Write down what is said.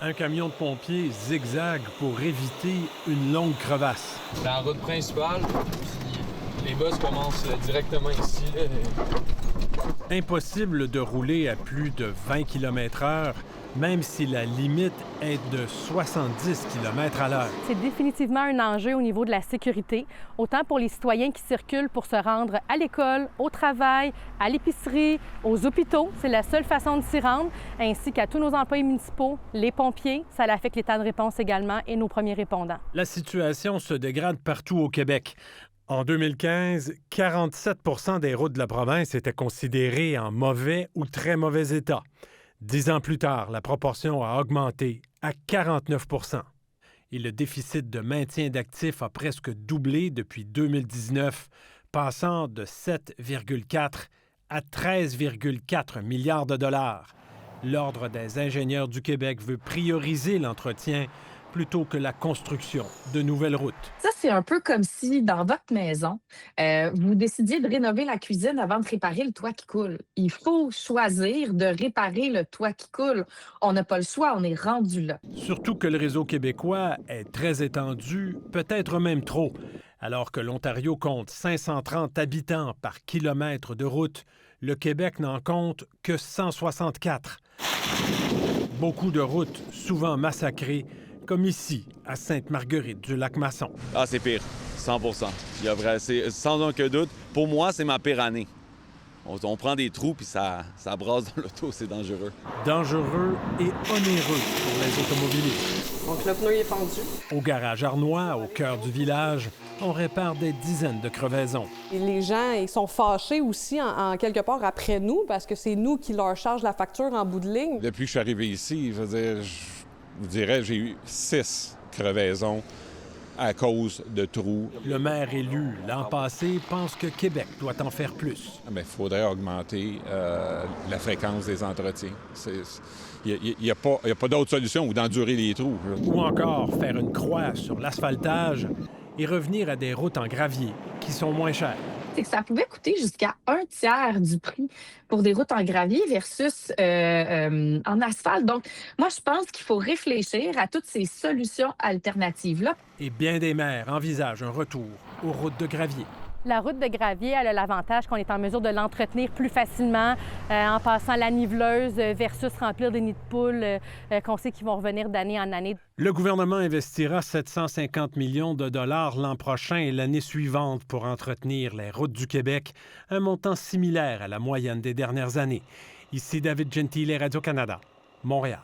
Un camion de pompiers zigzague pour éviter une longue crevasse. La route principale, puis les bus commencent directement ici. Impossible de rouler à plus de 20 km/h, même si la limite est de 70 km/h. C'est définitivement un enjeu au niveau de la sécurité, autant pour les citoyens qui circulent pour se rendre à l'école, au travail, à l'épicerie, aux hôpitaux. C'est la seule façon de s'y rendre, ainsi qu'à tous nos employés municipaux, les pompiers. Ça affecte les temps de réponse également et nos premiers répondants. La situation se dégrade partout au Québec. En 2015, 47 des routes de la province étaient considérées en mauvais ou très mauvais état. 10 ans plus tard, la proportion a augmenté à 49 et le déficit de maintien d'actifs a presque doublé depuis 2019, passant de 7,4 à 13,4 milliards de dollars. L'Ordre des ingénieurs du Québec veut prioriser l'entretien plutôt que la construction de nouvelles routes. Ça, c'est un peu comme si, dans votre maison, vous décidiez de rénover la cuisine avant de réparer le toit qui coule. Il faut choisir de réparer le toit qui coule. On n'a pas le choix, on est rendu là. Surtout que le réseau québécois est très étendu, peut-être même trop. Alors que l'Ontario compte 530 habitants par kilomètre de route, le Québec n'en compte que 164. Beaucoup de routes, souvent massacrées, comme ici, à Sainte-Marguerite-du-Lac-Masson. Ah, c'est pire, 100 Il y a sans aucun doute. Pour moi, c'est ma pire année. On prend des trous, puis ça brasse dans l'auto, c'est dangereux. Dangereux et onéreux pour les automobilistes. Donc, le pneu est fendu. Au garage Arnois, au cœur du village, on répare des dizaines de crevaisons. Et les gens, ils sont fâchés aussi, en quelque part, après nous, parce que c'est nous qui leur charge la facture en bout de ligne. Depuis que je suis arrivé ici, je vous dirais, j'ai eu 6 crevaisons à cause de trous. Le maire élu l'an passé pense que Québec doit en faire plus. Il faudrait augmenter la fréquence des entretiens. Il n'y a pas d'autre solution ou d'endurer les trous. Ou encore faire une croix sur l'asphaltage et revenir à des routes en gravier qui sont moins chères. C'est que ça pouvait coûter jusqu'à 1/3 du prix pour des routes en gravier versus en asphalte. Donc, moi, je pense qu'il faut réfléchir à toutes ces solutions alternatives-là. Et bien des maires envisagent un retour aux routes de gravier. La route de gravier, elle a l'avantage qu'on est en mesure de l'entretenir plus facilement en passant la niveleuse versus remplir des nids de poules qu'on sait qu'ils vont revenir d'année en année. Le gouvernement investira 750 millions de dollars l'an prochain et l'année suivante pour entretenir les routes du Québec, un montant similaire à la moyenne des dernières années. Ici David Gentile, Radio-Canada, Montréal.